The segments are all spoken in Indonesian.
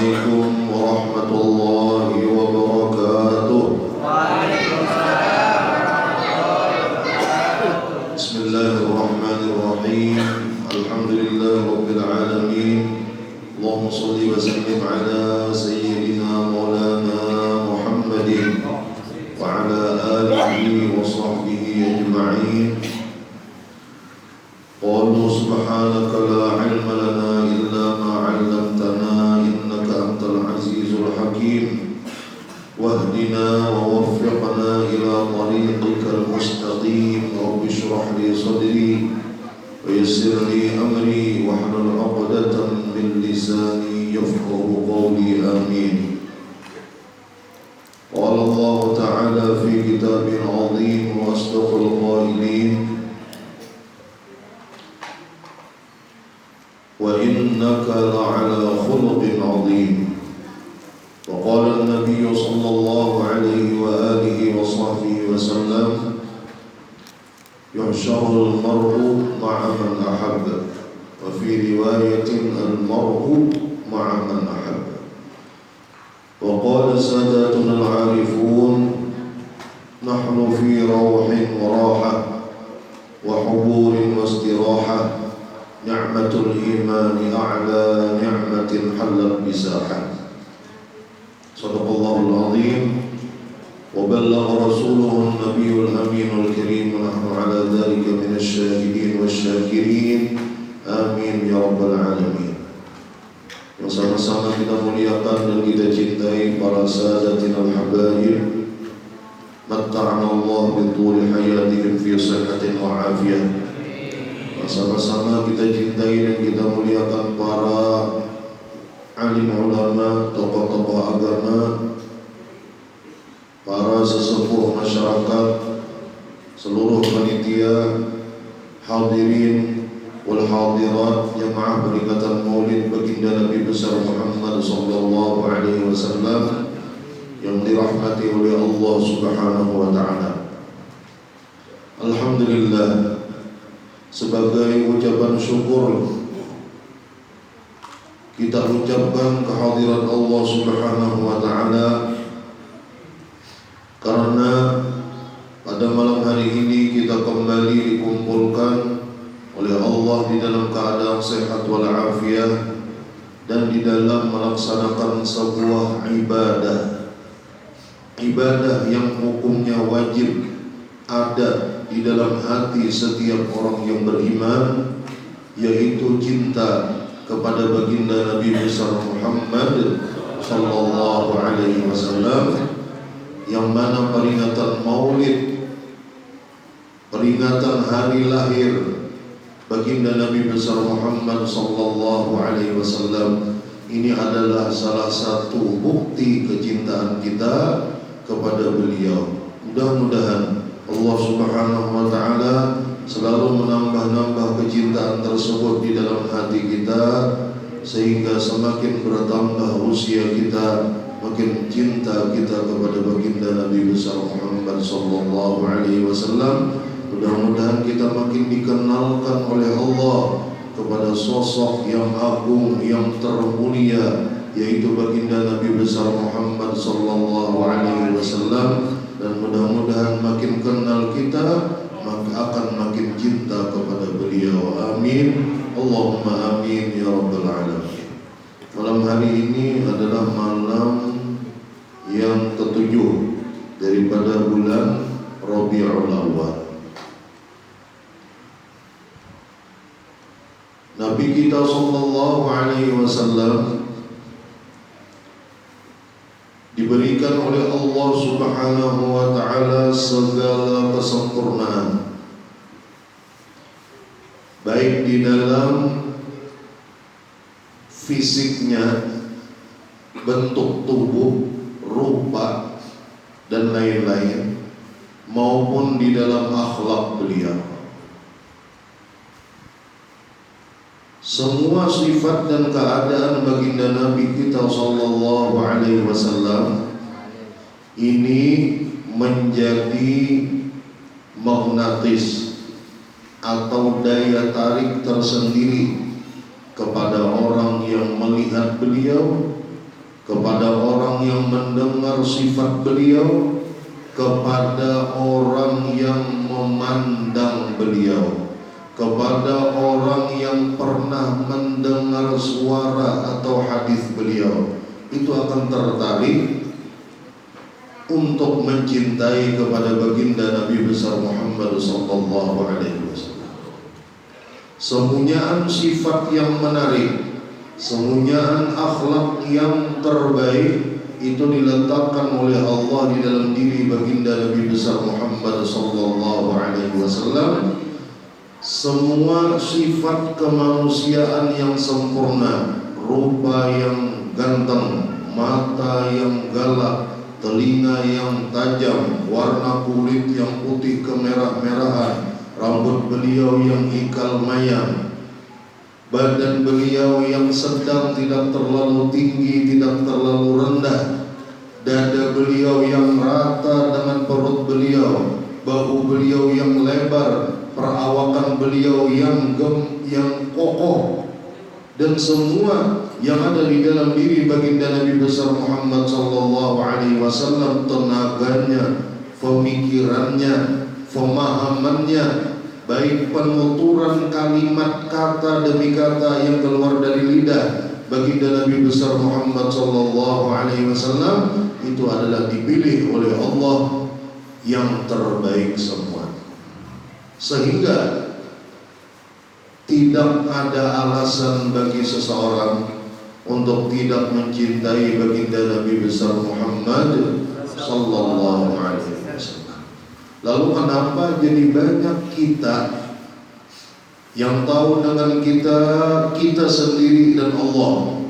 Assalamualaikum warahmatullahi wabarakatuh. Bismillahirrahmanirrahim. Alhamdulillahi rabbil alamin. Allahumma shalli wa sallim ala sayyidina maulana Muhammadin wa ala alihi wa sahbihi ajma'in. Qalu subhanaka la ilma lana illa ma 'allamtana innaka antal azizul hakim. Wahdina wa waffiqna ila tariqikal mustaqim. Rabbi shrah li sadri wa yassir li amri wahlul 'uqdatam min lisani yafqahu qawli. Amin. Qala Allah ta'ala fi kitabin 'azim wa asdaqul qailin wa innaka la'ala khuluqin 'azim. Wa qala an-nabiy sallallahu alaihi wa alihi wa sahbihi wa sallam, yuhsharul mar'u ma'a man ahabba, wa fi riwayatin al-mar'u ma'a man ahabba. Wa qala sadatuna al-'arifun, nahnu fi rawhin wa raha wa huburin wa istiraha. Ni'matul imani a'la ni'matin halal bisaha. Sadaqallahul azim. Wa ballagha rasuluhu an-nabiyyul aminul karim. Wa nahnu ala dhalika minasy syahidin wasyakirin. Amin ya rabbal alamin. Yang sama-sama kita muliakan dan kita cintai para sadatinal habaib. Matta'ana Allah bi tuli hayatihim fi sihhatin wa afiyah. Sama-sama kita cintai dan kita muliakan para alim ulama, tokoh-tokoh agama, para sesepuh masyarakat, seluruh panitia, hadirin wal hadirat, jamaah peringatan Maulid baginda Nabi besar Muhammad sallallahu alaihi wasallam yang dirahmati oleh Allah Subhanahu wa taala. Alhamdulillah, sebagai ucapan syukur kita ucapkan kehadiran Allah Subhanahu wa taala karena pada malam hari ini kita kembali dikumpulkan oleh Allah di dalam keadaan sehat walafiat dan di dalam melaksanakan sebuah ibadah yang hukumnya wajib ada di dalam hati setiap orang yang beriman, yaitu cinta kepada baginda Nabi besar Muhammad sallallahu alaihi wasallam, yang mana peringatan Maulid, peringatan hari lahir baginda Nabi besar Muhammad sallallahu alaihi wasallam ini adalah salah satu bukti kecintaan kita kepada beliau. Mudah-mudahan Allah Subhanahu wa taala selalu menambah-nambah kecintaan tersebut di dalam hati kita, sehingga semakin bertambah usia kita, makin cinta kita kepada baginda Nabi besar Muhammad sallallahu alaihi wasallam. Mudah-mudahan kita makin dikenalkan oleh Allah kepada sosok yang agung, yang termulia, yaitu baginda Nabi besar Muhammad sallallahu alaihi wasallam. Dan mudah-mudahan makin kenal kita, maka akan makin cinta kepada beliau. Amin. Allahumma amin ya rabbal alamin. Malam hari ini adalah malam yang ketujuh daripada bulan Rabiul Awwal. Nabi kita sallallahu alaihi wasallam diberikan oleh Allah Subhanahu wa taala segala kesempurnaan, baik di dalam fisiknya, bentuk tubuh, rupa dan lain-lain, maupun di dalam akhlak beliau. Semua sifat dan keadaan baginda Nabi kita sallallahu alaihi wasallam ini menjadi magnetis atau daya tarik tersendiri kepada orang yang melihat beliau kepada orang yang mendengar sifat beliau, kepada orang yang memandang beliau, kepada orang yang pernah mendengar suara atau hadis beliau, itu akan tertarik untuk mencintai kepada baginda Nabi besar Muhammad sallallahu alaihi wasallam. Semunyaan sifat yang menarik, semunyaan akhlak yang terbaik itu diletakkan oleh Allah di dalam diri baginda Nabi besar Muhammad sallallahu alaihi wasallam. Semua sifat kemanusiaan yang sempurna, rupa yang ganteng, mata yang galak, telinga yang tajam, warna kulit yang putih kemerah-merahan, rambut beliau yang ikal mayang, badan beliau yang sedang, tidak terlalu tinggi, tidak terlalu rendah, dada beliau yang rata dengan perut beliau, bahu beliau yang lebar, perawakan beliau yang kokoh, dan semua yang ada di dalam diri baginda Nabi besar Muhammad sallallahu alaihi wasallam, tenaganya, pemikirannya, pemahamannya, baik penuturan kalimat kata demi kata yang keluar dari lidah baginda Nabi besar Muhammad sallallahu alaihi wasallam, itu adalah dipilih oleh Allah yang terbaik semua. Sehingga tidak ada alasan bagi seseorang untuk tidak mencintai baginda Nabi besar Muhammad sallallahu alaihi wasallam. Lalu kenapa jadi banyak kita yang tahu dengan kita sendiri dan Allah?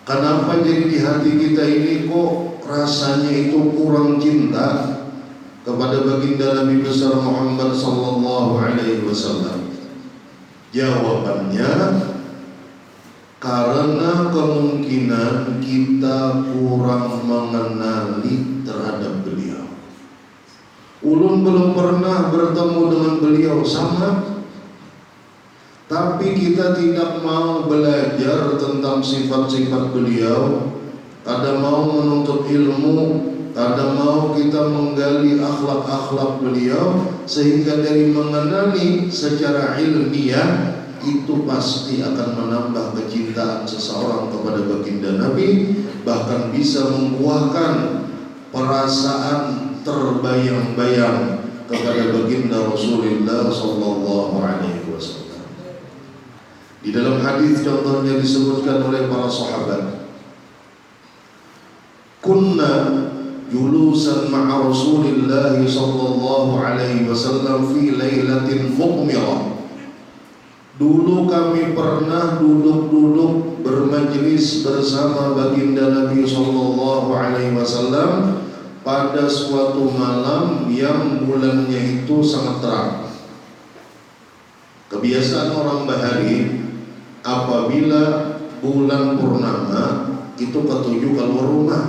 Kenapa jadi di hati kita ini kok rasanya itu kurang cinta kepada baginda Nabi besar Muhammad sallallahu alaihi wasallam? Jawabannya, karena kemungkinan kita kurang mengenali terhadap beliau. Ulun belum pernah bertemu dengan beliau sama, tapi kita tidak mau belajar tentang sifat-sifat beliau, kada mau menuntut ilmu, kada mau kita menggali akhlak-akhlak beliau, sehingga dari mengenali secara ilmiah itu pasti akan menambah kecintaan seseorang kepada baginda Nabi, bahkan bisa membuahkan perasaan terbayang-bayang kepada baginda Rasulullah sallallahu alaihi wasallam. Di dalam hadis contohnya disebutkan oleh para sahabat, kunna julusan ma'a Rasulillah sallallahu alaihi wasallam fi lailatin muqmirah. Dulu kami pernah duduk-duduk bermajlis bersama baginda Nabi sallallahu alaihi wasallam pada suatu malam yang bulannya itu sangat terang. Kebiasaan orang Bahari, apabila bulan purnama itu ketujuh keluar rumah.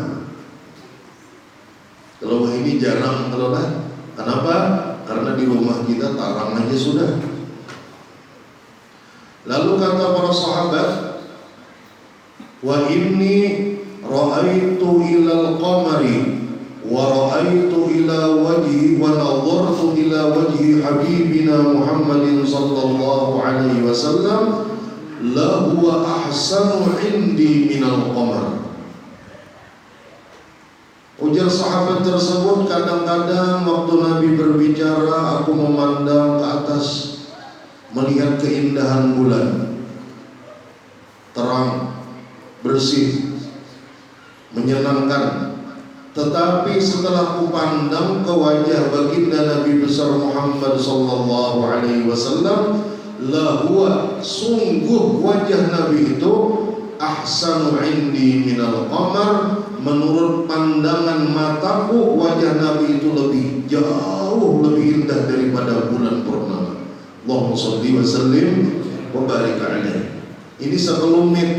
Kalau ini jarang keluar. Kenapa? Karena di rumah kita tarang aja sudah. Lalu kata para sahabat, wa inni ra'aitu ilal qamari wa ra'aitu ila wajhi wa nadhartu ila wajhi habibina Muhammadin sallallahu alaihi wasallam la huwa ahsanu indi minal qamar. Ujar sahabat tersebut, kadang-kadang waktu Nabi berbicara aku memandang ke atas, melihat keindahan bulan, terang, bersih, menyenangkan. Tetapi setelah ku pandang ke wajah baginda Nabi besar Muhammad sallallahu alaihi wasallam, la huwa, sungguh wajah Nabi itu ahsanu indi minal qamar, menurut pandangan mataku wajah Nabi itu jauh lebih indah daripada bulan purnama. Allahumma shalli wa sallim wa barik alaihi. Ini sekelumit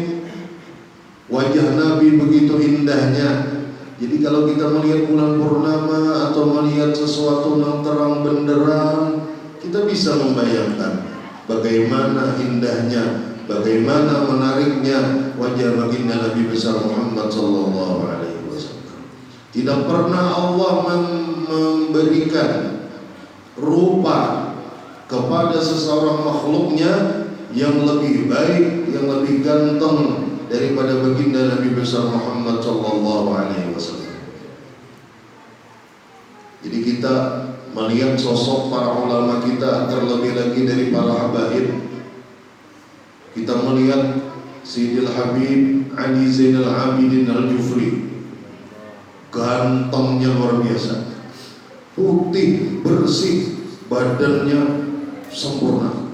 wajah Nabi begitu indahnya. Jadi kalau kita melihat bulan purnama atau melihat sesuatu yang terang benderang, kita bisa membayangkan bagaimana indahnya, bagaimana menariknya wajah baginda Nabi besar Muhammad sallallahu alaihi wasallam. Tidak pernah Allah memberikan rupa kepada seseorang makhluknya yang lebih baik, yang lebih ganteng daripada baginda Nabi besar Muhammad sallallahu alaihi wasallam. Jadi kita melihat sosok para ulama kita, terlebih lagi dari para habaib. Kita melihat Sayyidil Habib Ali Zainal Abidin Al-Jufri, gantengnya luar biasa, putih, bersih, badannya sempurna,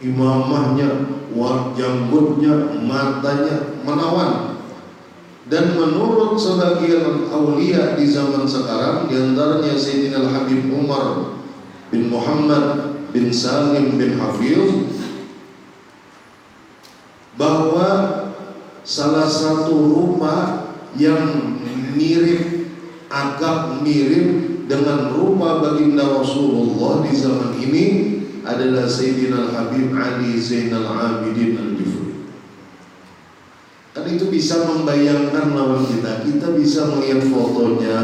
imamahnya, janggutnya, matanya menawan. Dan menurut sebagian aulia di zaman sekarang, diantaranya Sayyidina Al-Habib Umar bin Muhammad bin Salim bin Hafiz, bahwa salah satu rupa yang mirip, agak mirip dengan rupa baginda Rasulullah di zaman ini adalah Sayyidina Al-Habib Ali Zainal Abidin Al-Jufri. Kan itu bisa membayangkan lawan kita. Kita bisa melihat fotonya,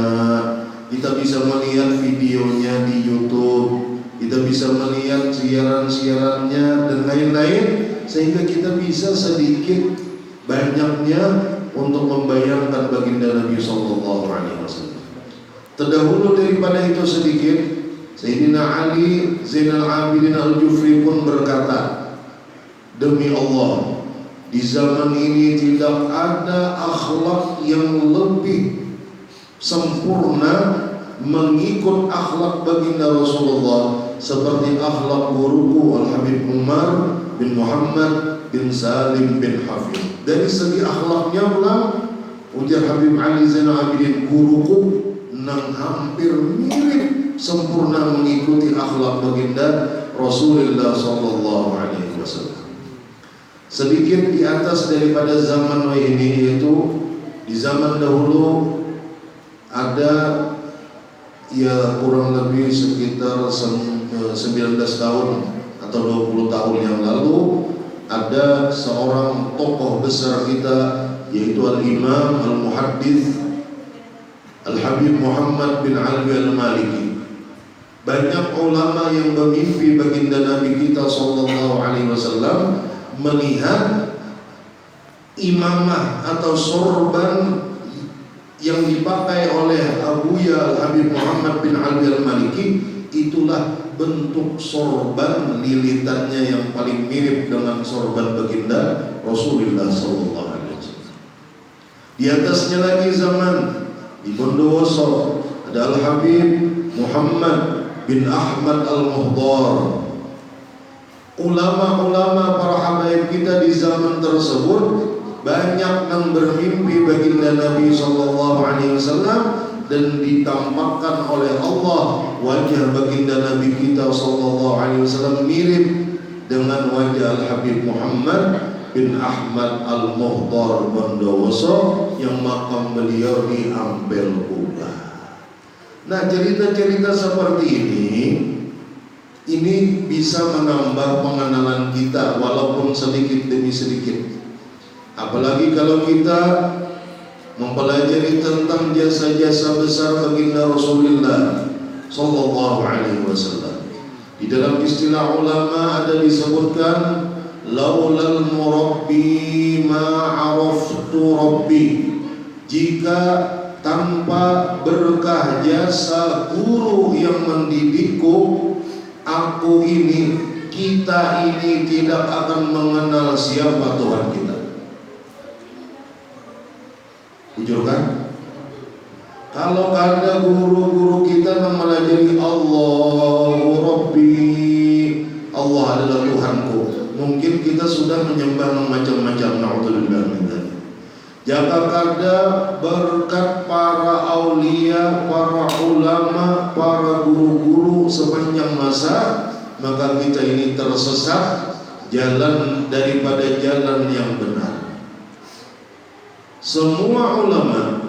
kita bisa melihat videonya di YouTube, kita bisa melihat siaran-siarannya dan lain-lain, sehingga kita bisa sedikit banyaknya untuk membayangkan baginda Nabi sallallahu alaihi wasallam. Terdahulu daripada itu sedikit, Sayyidina Ali Zainal Abidin Al-Jufri pun berkata, demi Allah, di zaman ini tidak ada akhlak yang lebih sempurna mengikut akhlak baginda Rasulullah seperti akhlak guruku Al-Habib Umar bin Muhammad bin Salim bin Hafiz. Dari segi akhlaknya pula, ujar Habib Ali Zainal Abidin, guruku nang hampir mirip sempurna mengikuti akhlak baginda Rasulullah sallallahu alaihi wasallam. Sedikit di atas daripada zaman ini, yaitu di zaman dahulu ada ya kurang lebih sekitar 19 tahun atau 20 tahun yang lalu, ada seorang tokoh besar kita, yaitu Al-Imam Al-Muhaddits Al-Habib Muhammad bin Alwi Al-Maliki. Banyak ulama yang bermimpi baginda Nabi kita sallallahu alaihi wasallam melihat imamah atau sorban yang dipakai oleh Abuya Al-Habib Muhammad bin Alwi Al-Maliki. Itulah bentuk sorban lilitannya yang paling mirip dengan sorban baginda Rasulullah sallallahu alaihi wasallam. Di atasnya lagi zaman di Bondowoso ada Al-Habib Muhammad bin Ahmad Al-Muhdar. Ulama-ulama para habaib kita di zaman tersebut banyak yang bermimpi baginda Nabi sallallahu alaihi wasallam, dan ditampakkan oleh Allah wajah baginda Nabi kita sallallahu alaihi wasallam mirip dengan wajah Al-Habib Muhammad bin Ahmad Al-Muhdar Bondowoso yang makam beliau di Ampel Kuba. Nah, cerita-cerita seperti ini bisa menambah pengenalan kita walaupun sedikit demi sedikit. Apalagi kalau kita mempelajari tentang jasa-jasa besar baginda Rasulullah sallallahu alaihi wasallam. Di dalam istilah ulama ada disebutkan, laulal murabbi ma araftu rabbi. Jika tanpa berkah jasa guru yang mendidikku, aku ini, kita ini tidak akan mengenal siapa Tuhan kita. Jujur kan? Kalau ada guru-guru kita mempelajari Allahu Rabbi, Allah adalah Tuhanku, mungkin kita sudah menyembah macam-macam. Na'udzubillah min dzalik. Jika ada berkat para aulia, para ulama, para guru-guru sepanjang masa, maka kita ini tersesat jalan daripada jalan yang benar. Semua ulama,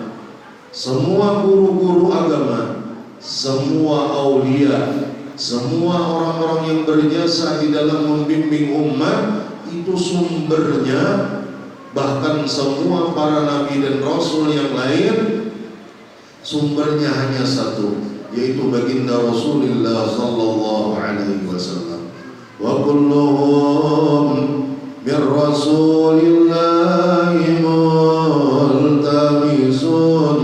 semua guru-guru agama, semua aulia semua orang-orang yang berjasa di dalam membimbing umat itu sumbernya, bahkan semua para nabi dan rasul yang lain sumbernya hanya satu, yaitu baginda Rasulullah sallallahu alaihi wasallam. Wa kulluhum bir Rasulillahi multamisun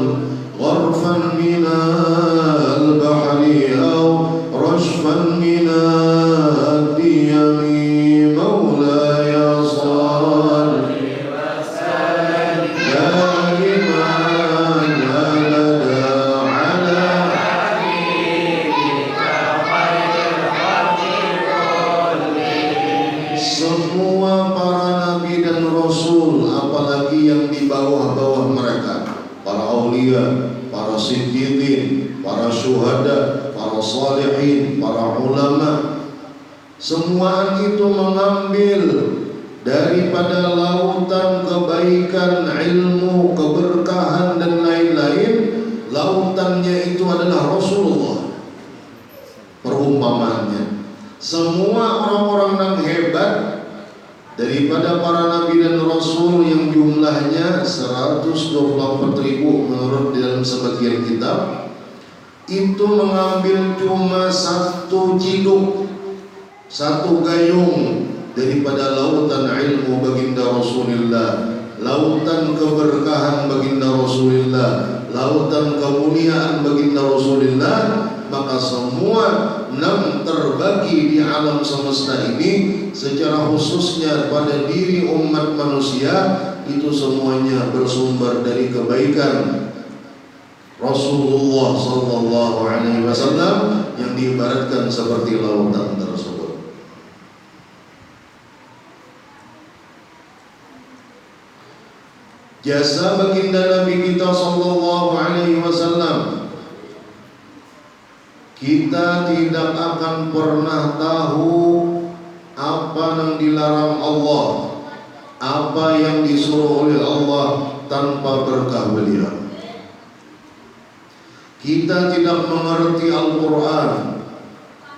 gharfan minal bahri aw rashfan minad diyami maulaya salli wa sallim daiman abada ala habibika khairil khalqi kullihim. Semua para nabi dan rasul, apalagi yang di bawah-bawah mereka, para aulia, para siddiqin, para syuhada, para salihin, para ulama, semua itu mengambil daripada lautan kebaikan, ilmu, keberkahan dan lain-lain. Lautannya itu adalah Rasulullah. Perumpamaannya, semua orang-orang yang hebat daripada para nabi dan rasul yang jumlahnya 124.000 menurut dalam sebagian kitab, itu mengambil cuma satu ciduk, satu gayung daripada lautan ilmu baginda Rasulullah, lautan keberkahan baginda Rasulullah, lautan kemuliaan baginda Rasulullah. Maka semua 6 terbagi di alam semesta ini, secara khususnya pada diri umat manusia, itu semuanya bersumber dari kebaikan Rasulullah sallallahu alaihi wasallam yang diibaratkan seperti lautan tersebut. Jasa baginda Nabi kita sallallahu alaihi wasallam, kita tidak akan pernah tahu apa yang dilarang Allah, apa yang disuruh oleh Allah tanpa berkah beliau. Kita tidak mengerti Al-Quran,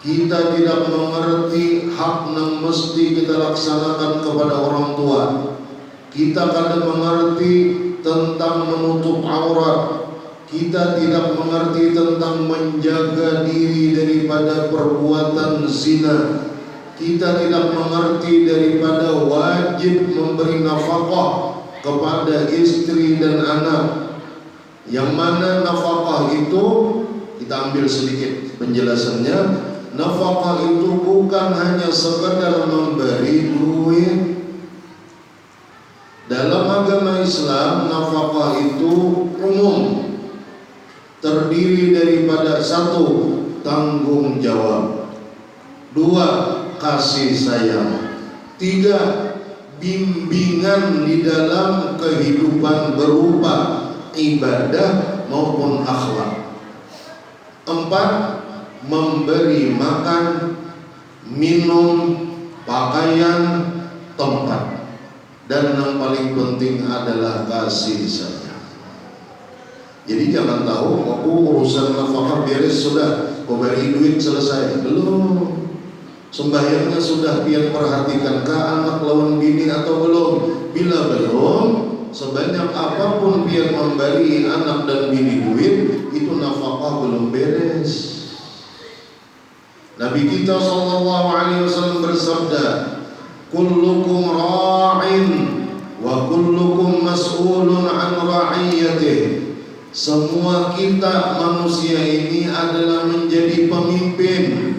kita tidak mengerti hak yang mesti kita laksanakan kepada orang tua, kita kadang mengerti tentang menutup aurat, kita tidak mengerti tentang menjaga diri daripada perbuatan zina, kita tidak mengerti daripada wajib memberi nafkah kepada istri dan anak. Yang mana nafkah itu, kita ambil sedikit penjelasannya. Nafkah itu bukan hanya sekadar memberi duit. Dalam agama Islam, nafkah itu umum, terdiri daripada 1, tanggung jawab, 2, kasih sayang, 3, bimbingan di dalam kehidupan berupa ibadah maupun akhlak, 4, memberi makan, minum, pakaian, tempat, dan yang paling penting adalah kasih sayang. Jadi jangan tahu, aku urusan nafkah beres sudah, kau beri duit selesai. Belum. Sembahyangnya sudah pian perhatikan kah anak lawan bini atau belum? Bila belum, sebanyak apapun pian memberi anak dan bini duit, itu nafkah belum beres. Nabi kita sallallahu alaihi wasallam bersabda, kullukum ra'in wa kullukum mas'ulun an ra'iyatihi. Semua kita manusia ini adalah menjadi pemimpin,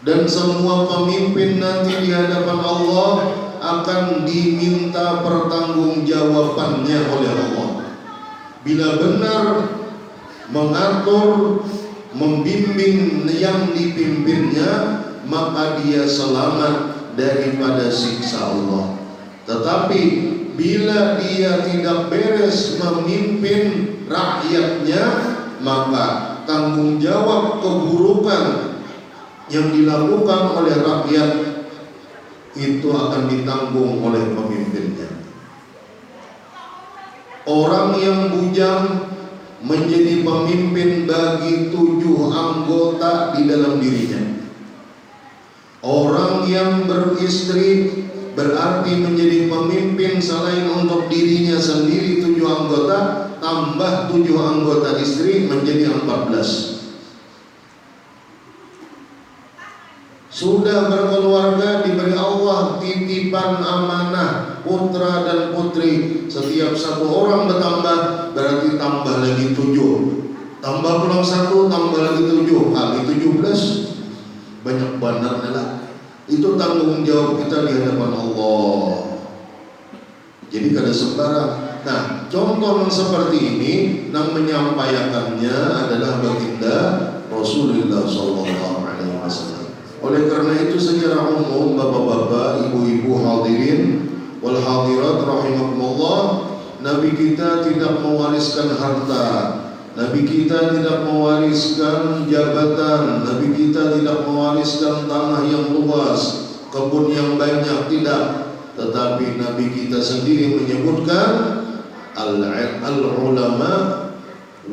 dan semua pemimpin nanti di hadapan Allah akan diminta pertanggungjawabannya oleh Allah. Bila benar mengatur, membimbing yang dipimpinnya, maka dia selamat daripada siksa Allah. Tetapi bila dia tidak beres memimpin rakyatnya, maka tanggung jawab keburukan yang dilakukan oleh rakyat itu akan ditanggung oleh pemimpinnya. Orang yang bujang menjadi pemimpin bagi 7 anggota di dalam dirinya. Orang yang beristri berarti menjadi pemimpin selain untuk dirinya sendiri 7 anggota, tambah 7 anggota istri menjadi 14. Sudah berkeluarga, diberi Allah titipan amanah putra dan putri. Setiap satu orang bertambah, berarti tambah lagi 7. Tambah pulang 1, tambah lagi 7 kali 17. Banyak bandarnya lah. Itu tanggung jawab kita di hadapan Allah. Jadi kada sembarang. Nah, contoh yang seperti ini yang menyampaikannya adalah baginda Rasulullah SAW. Oleh karena itu secara umum bapak-bapak, ibu-ibu hadirin wal hadirat rahimakumullah, Nabi kita tidak mewariskan harta, Nabi kita tidak mewariskan jabatan, Nabi kita tidak mewariskan tanah yang luas, kebun yang banyak, tidak. Tetapi Nabi kita sendiri menyebutkan al-ulama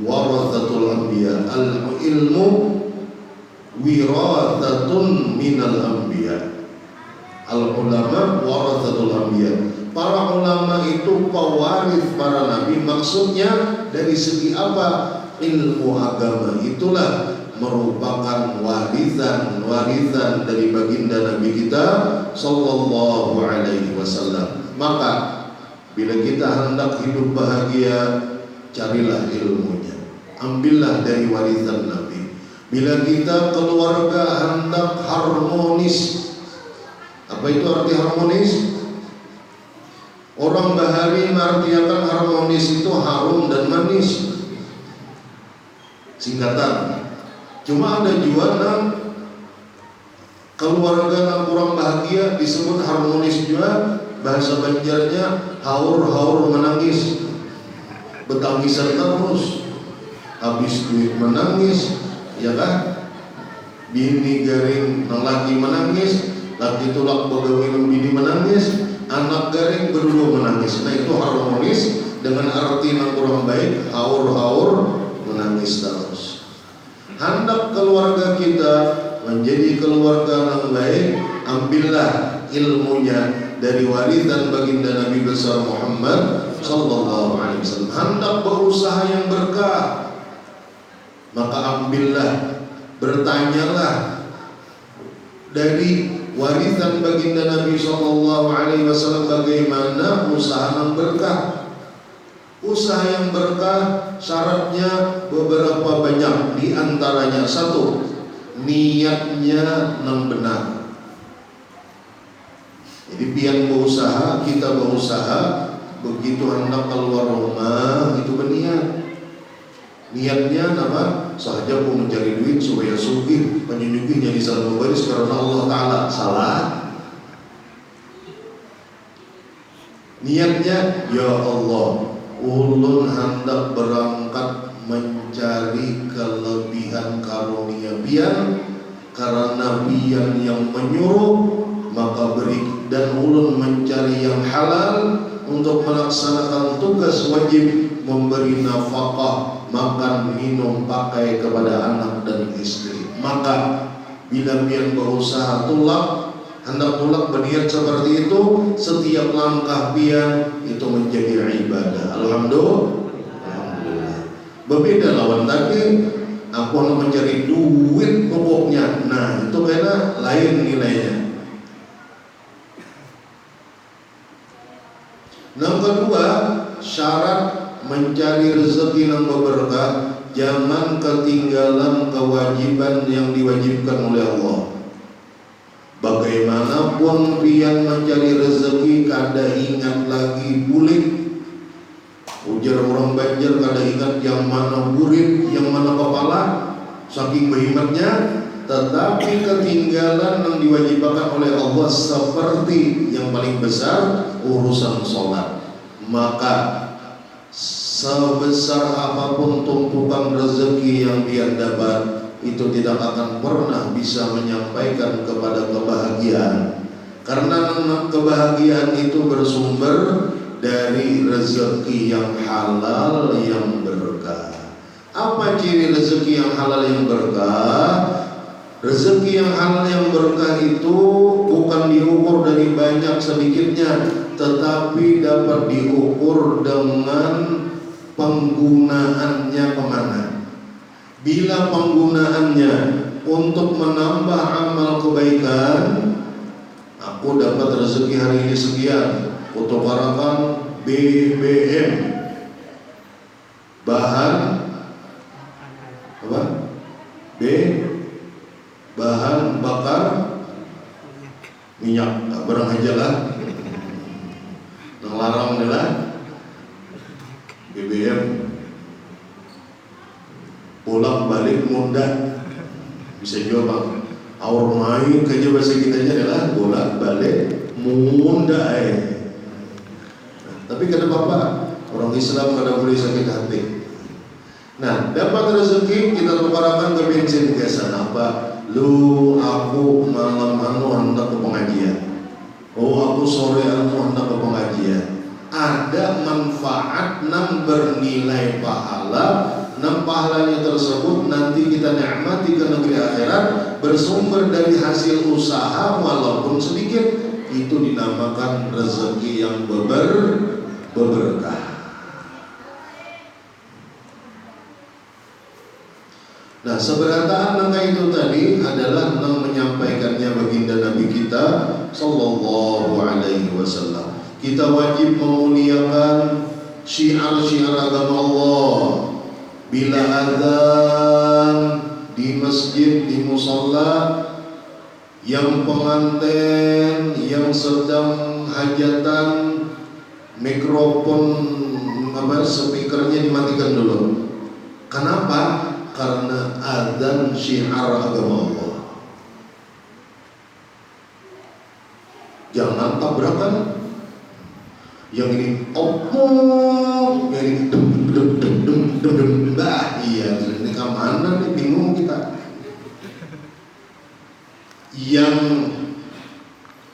warathatul anbiya, al-ilmu wirathatun minal anbiya. Al-ulama warathatul anbiya. Para ulama itu pewaris para nabi. Maksudnya dari segi apa? Ilmu agama itulah merupakan warisan dari baginda Nabi kita sallallahu alaihi wasallam. Maka bila kita hendak hidup bahagia, carilah ilmunya, ambillah dari warisan Nabi. Bila kita keluarga hendak harmonis, apa itu arti harmonis? Orang Bahari mengartikan harmonis itu harum dan manis, singkatan. Cuma ada juga keluarga yang kurang bahagia disebut harmonis juga. Bahasa Banjarnya haur-haur menangis, betangisan terus, habis duit menangis, ya kan? Bini garing nang laki menangis, laki tulak bagaimana bini menangis, anak garing berdua menangis. Nah itu harmonis dengan arti yang kurang baik, haur-haur menangis terus. Hendak keluarga kita menjadi keluarga yang baik, ambillah ilmunya dari warisan baginda Nabi besar Muhammad sallallahu alaihi wasallam. Hendak berusaha yang berkah, maka ambillah, bertanyalah dari warisan baginda Nabi sallallahu alaihi wasallam bagaimana usaha yang berkah. Usaha yang berkah syaratnya beberapa banyak, di antaranya 1, niatnya yang benar. Jadi pian berusaha, kita berusaha, begitu hendak keluar rumah itu berniat. Niatnya apa? Sahaja aku mencari duit supaya sugih, penyunyugi jadi satu baris karena Allah Ta'ala. Salah. Niatnya, ya Allah, ulun hendak berangkat mencari kelebihan karunia pian, karena pian yang menyuruh, maka beri, dan ulun mencari yang halal untuk melaksanakan tugas wajib memberi nafkah, makan, minum, pakai kepada anak dan istri. Maka bila pian berusaha hendak tulak berniat seperti itu, setiap langkah pian itu menjadi ibadah. Alhamdulillah. Berbeda lawan tadi, aku hendak mencari duit pokoknya. Nah itu karena lain nilainya. Yang kedua, syarat mencari rezeki yang berkah, jangan ketinggalan kewajiban yang diwajibkan oleh Allah. Bagaimanapun pian mencari rezeki, kada ingat lagi bulik. Ujar orang Banjar, kada ingat yang mana burit, yang mana kepala, saking berhematnya. Tetapi ketinggalan yang diwajibkan oleh Allah seperti yang paling besar urusan sholat. Maka sebesar apapun tumpukan rezeki yang dia dapat, itu tidak akan pernah bisa menyampaikan kepada kebahagiaan. Karena kebahagiaan itu bersumber dari rezeki yang halal yang berkah. Apa ciri rezeki yang halal yang berkah? Rezeki yang halal yang berkah itu bukan diukur dari banyak sedikitnya, tetapi dapat diukur dengan penggunaannya kemana. Bila penggunaannya untuk menambah amal kebaikan, aku dapat rezeki hari ini sekian, utarakan BBM, bahan apa? Bahan bakar minyak, barang aja lah. Yang larang adalah BBM, bolak balik munda, bisa juga bang. Aur main kerja bahasa kita adalah bolak balik munda. Tapi kata bapak, orang Islam pada boleh sakit hati. Nah, dapat rezeki kita tukarakan ke bensin biasa. Apa? Lu aku malam hendak ke pengajian. Oh, aku sore hendak ke pengajian. Ada manfaat nan bernilai pahala, nan pahalanya tersebut nanti kita nikmati ke negeri akhirat bersumber dari hasil usaha walaupun sedikit. Itu dinamakan rezeki yang berberkah. Nah, seberataan nangka itu tadi adalah nang menyampaikannya baginda Nabi kita sallallahu alaihi wasallam. Kita wajib memuliakan syiar-syiar agama Allah. Bila azan di masjid, di musalla, yang pengantin yang sedang hajatan, mikrofon speakernya dimatikan dulu. Kenapa? Karena adzan syiar agama Allah. Jangan tabrakan. Yang ini opung, yang ini dem. Iya, ini kemana nih, bingung kita. Yang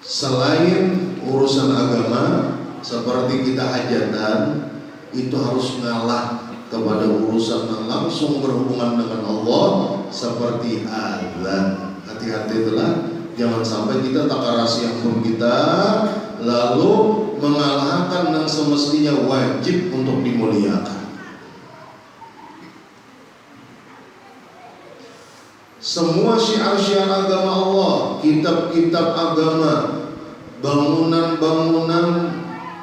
selain urusan agama seperti kita hajatan itu harus ngalah kepada urusan yang langsung berhubungan dengan Allah seperti azan. Hati-hati itulah, jangan sampai kita takarasi yang pun kita lalu mengalahkan yang semestinya wajib untuk dimuliakan. Semua syiar-syiar agama Allah, kitab-kitab agama, bangunan-bangunan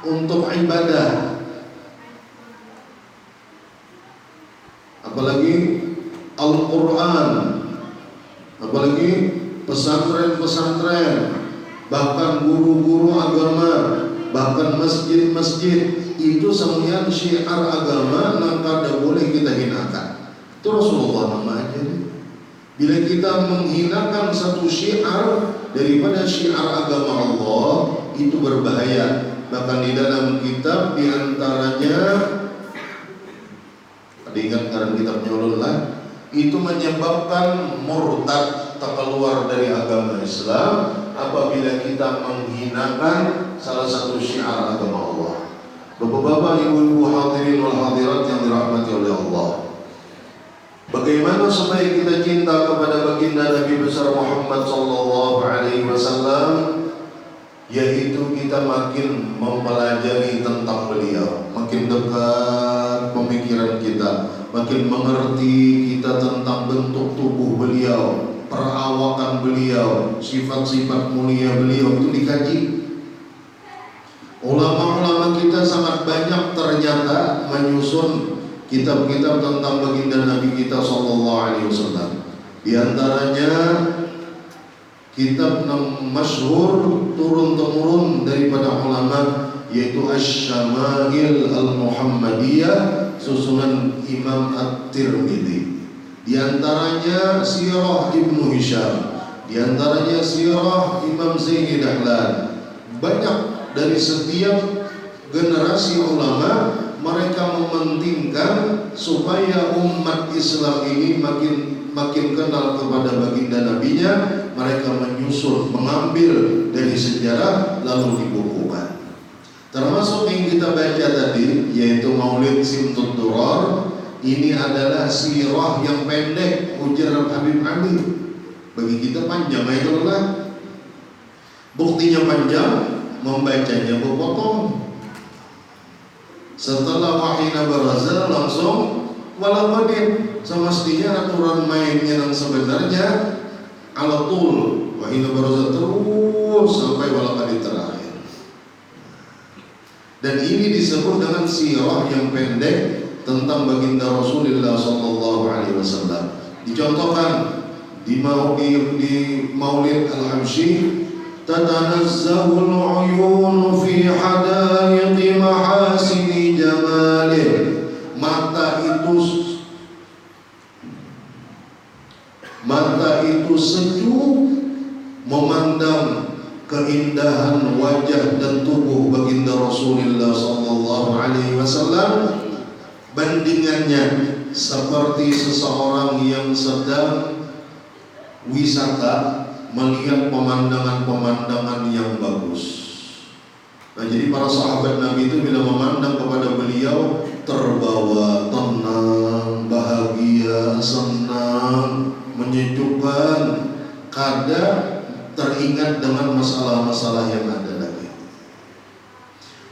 untuk ibadah, apalagi Al-Quran, apalagi pesantren-pesantren, bahkan guru-guru agama, bahkan masjid-masjid, itu semuanya syiar agama yang kada boleh kita hinakan. Itu Rasulullah nama aja. Bila kita menghinakan satu syiar daripada syiar agama Allah, itu berbahaya. Bahkan di dalam kitab diantaranya, ingat karena kitabnya Allah, itu menyebabkan murtad, terkeluar dari agama Islam apabila kita menghinakan salah satu syiar agama Allah. Bapak-bapak, ibu-ibu hadirin wal hadirat yang dirahmati oleh Allah, bagaimana supaya kita cinta kepada baginda Nabi besar Muhammad sallallahu alaihi wasallam? Yaitu kita makin mempelajari tentang beliau, makin dekat pemikiran kita, makin mengerti kita tentang bentuk tubuh beliau, perawakan beliau, sifat-sifat mulia beliau, itu dikaji. Ulama-ulama kita sangat banyak ternyata menyusun kitab-kitab tentang baginda Nabi kita sallallahu alaihi wasallam. Di antaranya kitab yang masyhur turun-temurun daripada ulama, yaitu Asy-Syama'il Al-Muhammadiyah susunan Imam At-Tirmidzi. Di antaranya Sirah Ibnu Hisham, di antaranya Sirah Imam Zaini Dahlan. Banyak dari setiap generasi ulama, mereka mementingkan supaya umat Islam ini makin kenal kepada baginda nabinya. Mereka menyusun, mengambil dari sejarah lalu dibukukan. Termasuk yang kita baca tadi, yaitu Maulid Simtud Durar, ini adalah sirah yang pendek, ujar Habib Ali. Bagi kita panjang, itulah buktinya panjang, membacanya berpotong. Setelah wahina baraza langsung walaqadin. Semestinya aturan mainnya yang sebenarnya alatul wahina baraza terus sampai walaqadin terakhir. Dan ini disebut dengan sirah yang pendek tentang baginda Rasulullah sallallahu alaihi wasallam. Dicontohkan di Maulid Al-Habsyi, tatanazzahul uyun fi hadaiqi mahasini jamalih. Mata itu sejuk memandang keindahan wajah dan tubuh baginda Rasulullah sallallahu alaihi wasallam. Bandingannya seperti seseorang yang sedang wisata melihat pemandangan-pemandangan yang bagus. Nah, jadi para sahabat Nabi itu bila memandang kepada beliau terbawa tenang, bahagia, senang, menyejukkan, kadang teringat dengan masalah-masalah yang ada lagi.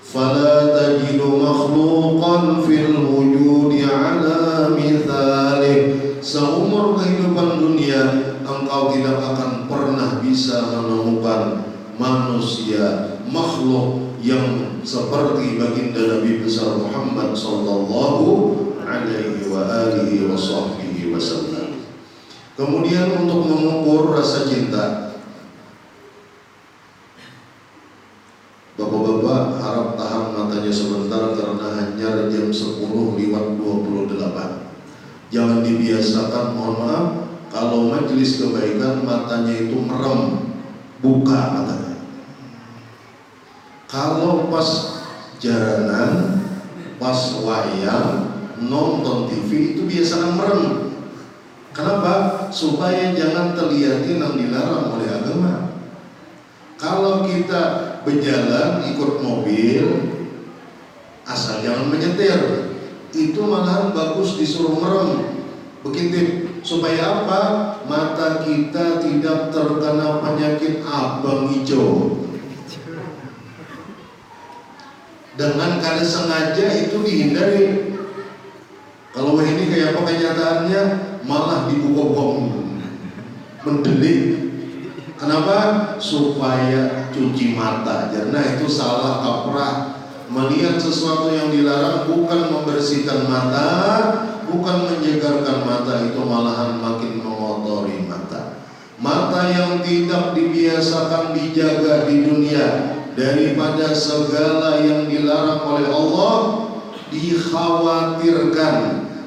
Fala tajidu makhluqan fil wujudi ala mithalik. Seumur kehidupan dunia engkau tidak akan pernah bisa menemukan manusia, makhluk yang seperti baginda Nabi besar Muhammad sallallahu alaihi wa alihi wa sahbihi wasallam. Kemudian untuk mengukur rasa cinta, bapak-bapak harap tahan matanya sebentar karena hanya jam 10:28. Jangan dibiasakan, mohon maaf, kalau majelis kebaikan matanya itu merem, buka matanya. Kalau pas jaranan, pas wayang, nonton TV itu biasakan merem. Kenapa? Supaya jangan terlihatin yang dilarang oleh agama. Kalau kita berjalan ikut mobil, asal jangan menyetir, itu malahan bagus disuruh merem. Begitu, supaya apa? Mata kita tidak terkena penyakit abang hijau. Dengan kada sengaja itu dihindari. Kalau ini kayak apa kenyataannya, malah dibuka-buka mendelik. Kenapa? Supaya cuci mata. Karena itu salah kaprah. Melihat sesuatu yang dilarang bukan membersihkan mata, bukan menyegarkan mata, itu malahan makin mengotori mata. Mata yang tidak dibiasakan dijaga di dunia daripada segala yang dilarang oleh Allah, dikhawatirkan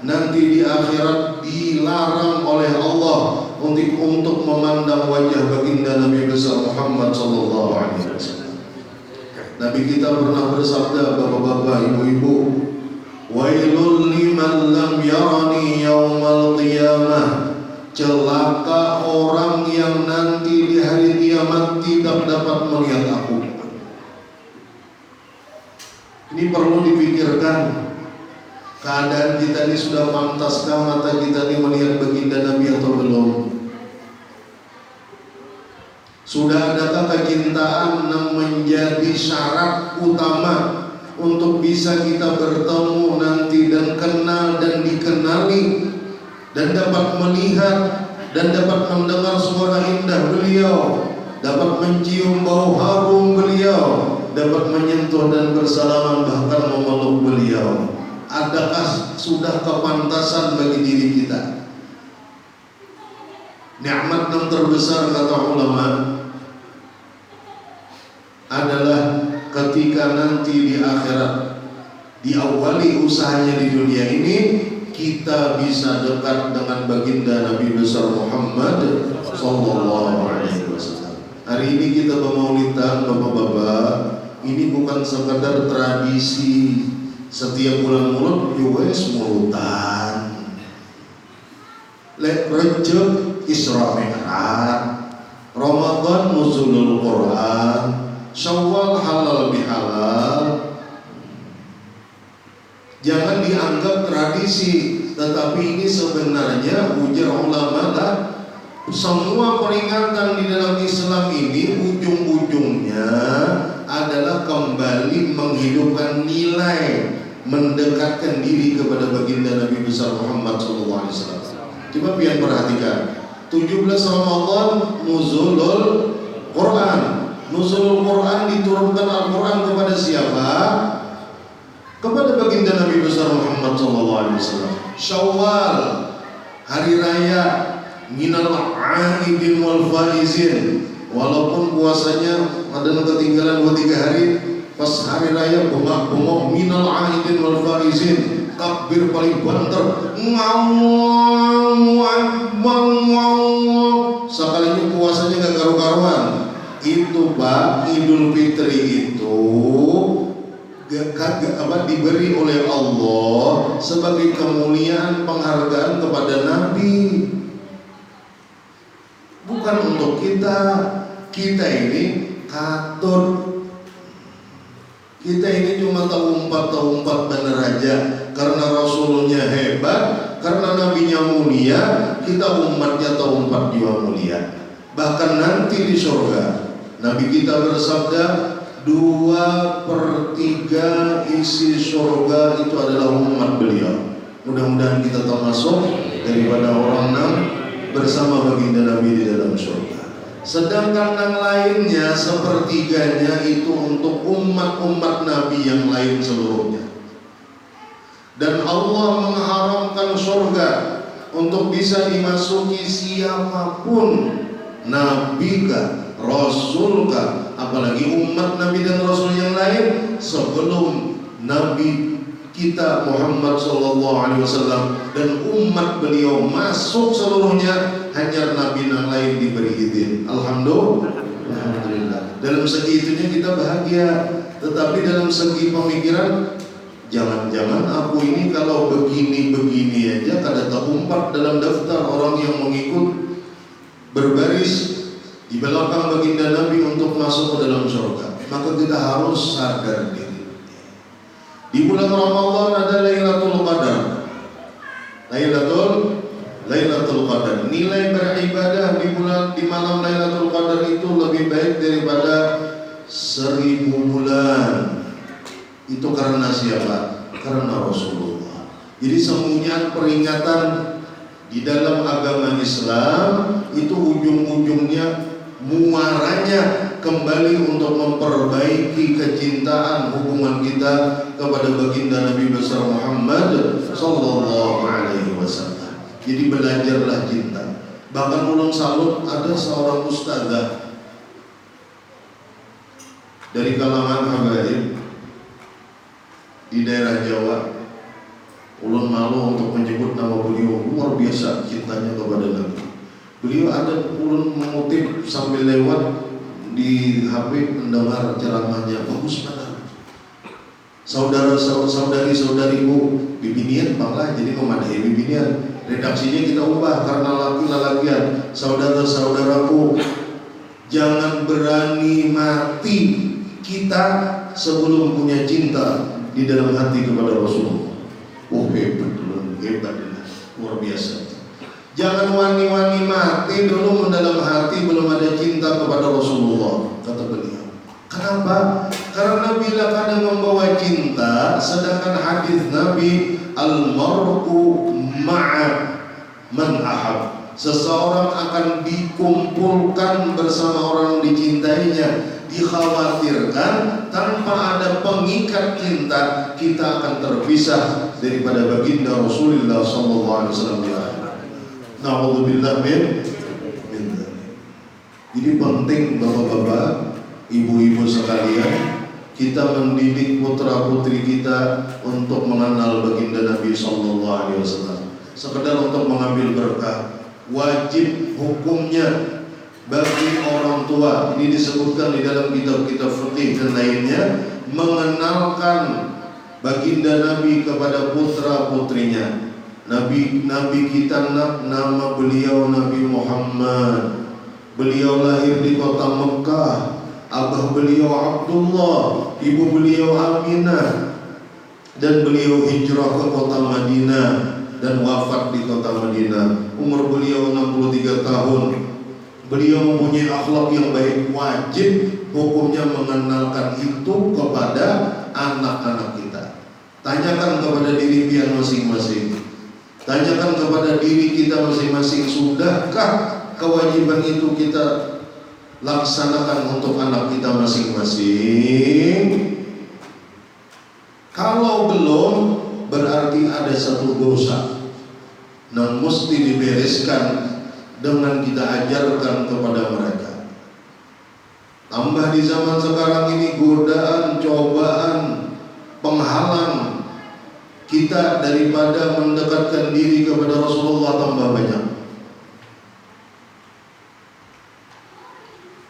nanti di akhirat dilarang oleh Allah untuk memandang wajah baginda Nabi besar Muhammad sallallahu alaihi wasallam. Nabi kita pernah bersabda, bapak-bapak, ibu-ibu, wailul liman lam yarani yaumal qiyamah. Celaka orang yang nanti di hari kiamat tidak dapat melihat aku. Ini perlu dipikirkan. Keadaan kita ini sudah pantaskah mata kita ini melihat baginda Nabi atau belum? Sudah adakah kecintaan yang menjadi syarat utama untuk bisa kita bertemu nanti dan kenal dan dikenali dan dapat melihat dan dapat mendengar suara indah beliau, dapat mencium bau harum beliau, dapat menyentuh dan bersalaman bahkan memeluk beliau? Adakah sudah kepantasan bagi diri kita? Nikmat yang terbesar kata ulama adalah ketika nanti di akhirat diawali usahanya di dunia ini, kita bisa dekat dengan baginda Nabi besar Muhammad sallallahu alaihi wasallam. Hari ini kita bermaulidan, bapak-bapak, ini bukan sekadar tradisi setiap bulan Maulud wes mauludan. Lek Rajab Isra Mi'raj, Ramadan nuzulul Quran, Syawal halal bihalal. Jangan dianggap tradisi, Tetapi ini sebenarnya ujar ulama lah, semua peringatan di dalam Islam ini ujung-ujungnya adalah kembali menghidupkan nilai, mendekatkan diri kepada baginda Nabi besar Muhammad SAW. Coba pian perhatikan, 17 Ramadan nuzulul Quran. Nuzulul Quran, diturunkan Al-Quran kepada siapa? Kepada baginda Nabi besar Muhammad SAW. Syawal, hari raya minal aidin wal faizin. Walaupun puasanya ada yang ketinggalan 2-3 hari, pas hari raya bengok-bengok minal aidin wal faizin, takbir paling banter, Allahu Akbar, sekalinya puasanya gak karu-karuan. Itu Pak, Idul Fitri itu diberi oleh Allah sebagai kemuliaan, penghargaan kepada Nabi, bukan untuk kita. Kita ini katut, kita ini cuma tahu umpat bener aja. Karena Rasulnya hebat, karena Nabinya mulia, kita umatnya tahu umpat juga mulia. Bahkan nanti di surga Nabi kita bersabda, 2/3 isi surga itu adalah umat beliau. Mudah-mudahan kita termasuk daripada orang yang bersama baginda Nabi di dalam surga. Sedangkan yang lainnya 1/3 itu untuk umat-umat Nabi yang lain seluruhnya. Dan Allah mengharamkan surga untuk bisa dimasuki siapapun, Nabi kah, Rasul kah, apalagi umat Nabi dan Rasul yang lain sebelum Nabi kita Muhammad SAW dan umat beliau masuk seluruhnya, hanya Nabi yang lain diberi izin. Alhamdulillah. Dalam segi itunya kita bahagia. Tetapi dalam segi pemikiran, jangan-jangan aku ini kalau begini-begini aja kada terumpat dalam daftar orang yang mengikut berbaris di belakang baginda Nabi untuk masuk ke dalam surga. Maka kita harus sadar diri. Di bulan Ramadan ada Lailatul Qadar. Lailatul Qadar. Nilai beribadah di malam Lailatul Qadar itu lebih baik daripada 1000 bulan. Itu karena siapa? Karena Rasulullah. Jadi sembunyian peringatan di dalam agama Islam itu ujung-ujungnya muaranya kembali untuk memperbaiki kecintaan hubungan kita kepada baginda Nabi besar Muhammad sallallahu alaihi wasallam. Jadi belajarlah cinta. Bahkan ulun salut ada seorang ustazah dari kalangan habaib di daerah Jawa. Ulun malu untuk menyebut nama beliau, luar biasa cintanya kepada Nabi. Beliau ada, ulun mengutip sambil lewat di HP mendengar ceramahnya, bagus banget. Saudari-saudariku bibinian banglah, jadi memadahi bibinian. Redaksinya kita ubah karena laki-lakian. Saudara-saudaraku, jangan berani mati kita sebelum punya cinta di dalam hati kepada Rasulullah. Oh hebat, luar biasa. Jangan wani-wani mati dulu mendalam hati belum ada cinta kepada Rasulullah, kata beliau. Kenapa? Karena bila kadang membawa cinta, sedangkan hadis Nabi al-mar'u ma'a man ahab. Seseorang akan dikumpulkan bersama orang dicintainya. Dikhawatirkan tanpa ada pengikat cinta kita akan terpisah daripada baginda Rasulullah SAW. Na'udzubillah min. Jadi penting bapak-bapak, ibu-ibu sekalian, kita mendidik putra-putri kita untuk mengenal baginda Nabi SAW. Sekedar untuk mengambil berkah, wajib hukumnya bagi orang tua. Ini disebutkan di dalam kitab-kitab fikih dan lainnya, mengenalkan baginda Nabi kepada putra-putrinya. Nabi kita nama beliau Nabi Muhammad. Beliau lahir di kota Mekah. Abah beliau Abdullah, ibu beliau Aminah, dan beliau hijrah ke kota Madinah. dan wafat di kota Madinah. Umur beliau 63 tahun. Beliau mempunyai akhlak yang baik, wajib hukumnya mengenalkan itu kepada anak-anak kita. Tanyakan kepada diri pian masing-masing. Tanyakan kepada diri kita masing-masing, sudahkah kewajiban itu kita laksanakan untuk anak kita masing-masing? Kalau belum, berarti ada satu dosa yang mesti dibereskan dengan kita ajarkan kepada mereka. Tambah di zaman sekarang ini godaan, cobaan, penghalang kita daripada mendekatkan diri kepada Rasulullah tambah banyak.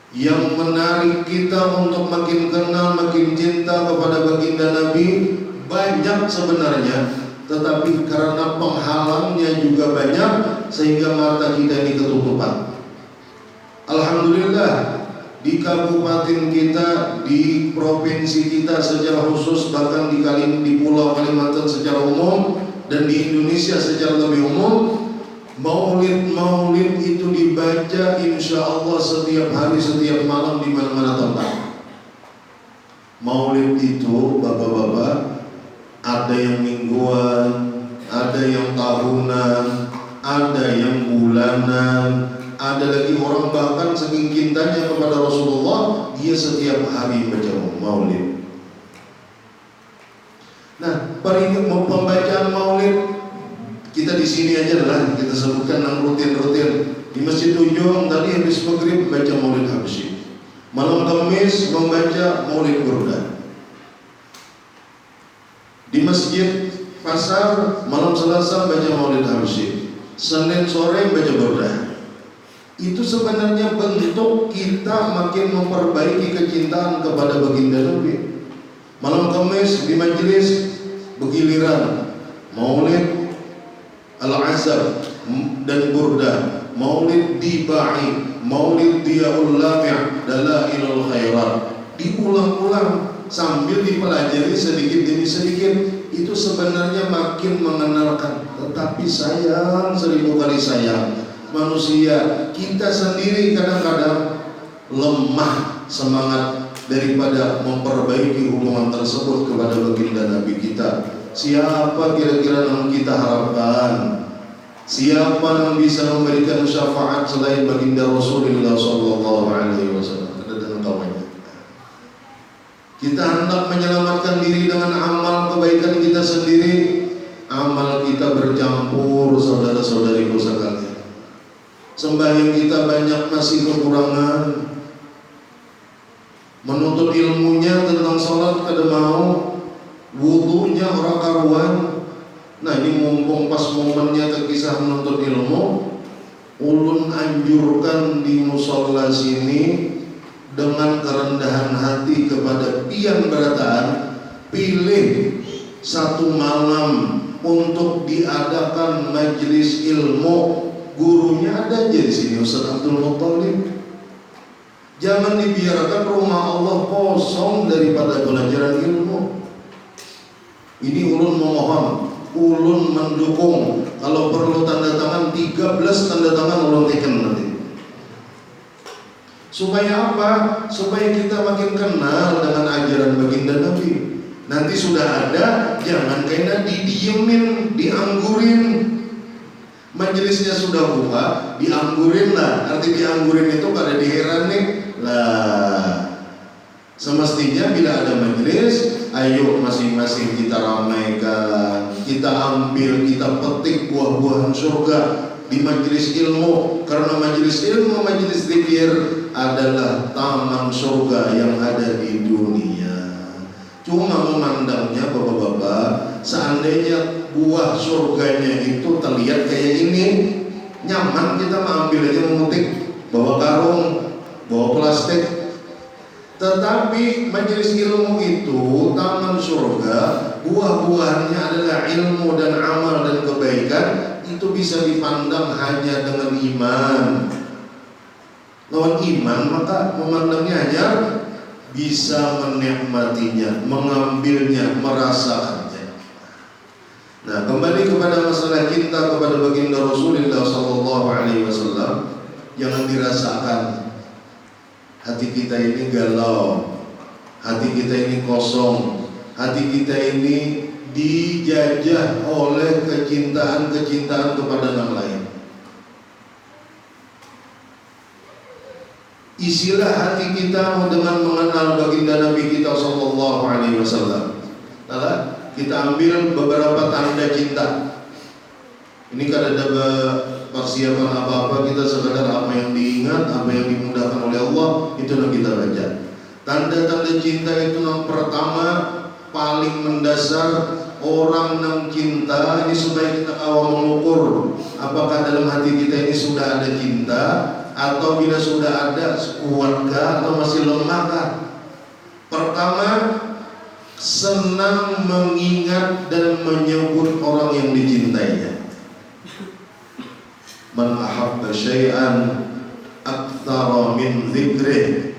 Yang menarik kita untuk makin kenal, makin cinta kepada baginda Nabi banyak sebenarnya, tetapi karena penghalangnya juga banyak sehingga mata kita ini ketutupan. Alhamdulillah, di kabupaten kita, di provinsi kita secara khusus, bahkan di Pulau Kalimantan secara umum, dan di Indonesia secara lebih umum, maulid itu dibaca insya Allah setiap hari, setiap malam, di mana-mana tempat. Maulid itu, bapak-bapak, ada yang mingguan, ada yang tahunan, ada yang bulanan, ada lagi orang bahkan saking cintanya kepada Rasulullah, dia setiap hari baca maulid. Nah, pembacaan maulid kita di sini aja lah, kita sebutkan yang rutin-rutin. Di Masjid Ujung tadi habis maghrib baca maulid habsyi. Malam Kamis membaca maulid burda. Di Masjid Pasar malam Selasa baca maulid habsyi. Senin sore baca burda. Itu sebenarnya bentuk kita makin memperbaiki kecintaan kepada baginda Nabi. Malam Kamis di majelis begiliran maulid Al-Azhar dan burda, maulid dibai, maulid diaul lami', dalailul khairat, diulang-ulang sambil dipelajari sedikit demi sedikit. Itu sebenarnya makin mengenalkan. Tetapi sayang, 1000 kali sayang, manusia kita sendiri kadang-kadang lemah semangat daripada memperbaiki hubungan tersebut kepada baginda Nabi kita. Siapa kira-kira yang kita harapkan? Siapa yang bisa memberikan syafaat selain baginda Rasulullah sallallahu alaihi wasallam? Ada dengan kawannya. Kita hendak menyelamatkan diri dengan amal kebaikan kita sendiri. Amal kita bercampur, saudara-saudariku sekalian. Sembahyang kita banyak masih kekurangan. Menuntut ilmunya tentang salat kada mau, wudunya orang karuan. Nah, ini mumpung pas momennya terkisah menuntut ilmu, ulun anjurkan di musola sini dengan kerendahan hati kepada pian berataan, pilih satu malam untuk diadakan majelis ilmu. Gurunya ada aja di sini, Ustaz Abdul Muttalib. Jangan dibiarkan rumah Allah kosong daripada pelajaran ilmu. Ini ulun memohon, ulun mendukung. Kalau perlu tanda tangan 13 tanda tangan ulun teken nanti. Supaya apa? Supaya kita makin kenal dengan ajaran baginda Nabi. Nanti sudah ada, jangan kena didiemin, dianggurin. Majelisnya sudah buka, dianggurin lah. Arti dianggurin itu pada diheran nih lah. Semestinya bila ada majelis, ayo masing-masing kita ramaikan, kita ambil, kita petik buah-buahan surga di majelis ilmu. Karena majelis ilmu, majelis zikir adalah taman surga yang ada di dunia. Cuma memandangnya bapak-bapak, seandainya buah surganya itu terlihat kayak ini, nyaman kita mengambil aja, memetik, bawa karung, bawa plastik. Tetapi majelis ilmu itu taman surga, buah-buahnya adalah ilmu dan amal dan kebaikan. Itu bisa dipandang hanya dengan iman. Lawan iman maka memandangnya hanya bisa menikmatinya, mengambilnya, merasakannya. Nah, kembali kepada masalah cinta kepada baginda Rasulullah sallallahu alaihi wasallam, jangan dirasakan hati kita ini galau, hati kita ini kosong, hati kita ini dijajah oleh kecintaan-kecintaan kepada yang lain. Isilah hati kita dengan mengenal baginda Nabi kita sallallahu alaihi wasallam. Kita ambil beberapa tanda cinta. Ini kan ada persiapan apa-apa, kita sekadar apa yang diingat, apa yang dimudahkan oleh Allah, itu yang kita baca. Tanda-tanda cinta itu yang pertama paling mendasar, orang yang cinta ini supaya kita awal mengukur apakah dalam hati kita ini sudah ada cinta, atau bila sudah ada kuatkah atau masih lemahkah. Pertama, senang mengingat dan menyebut orang yang dicintainya. Man ahabba syai'an aktsara min dzikrih.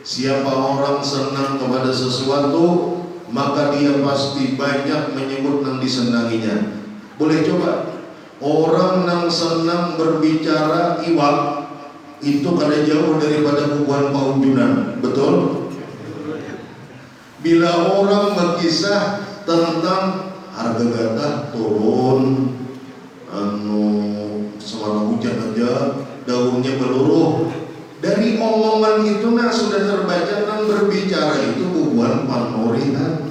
Siapa orang senang kepada sesuatu, maka dia pasti banyak menyebut yang disenanginya. Boleh coba, orang yang senang berbicara iwak itu kada jauh daripada hubungan paujunan, betul? Bila orang berkisah tentang harga gabah turun, semalam hujan aja daunnya meluruh, dari omongan itu sudah terbaca dan berbicara itu hubungan panorihan.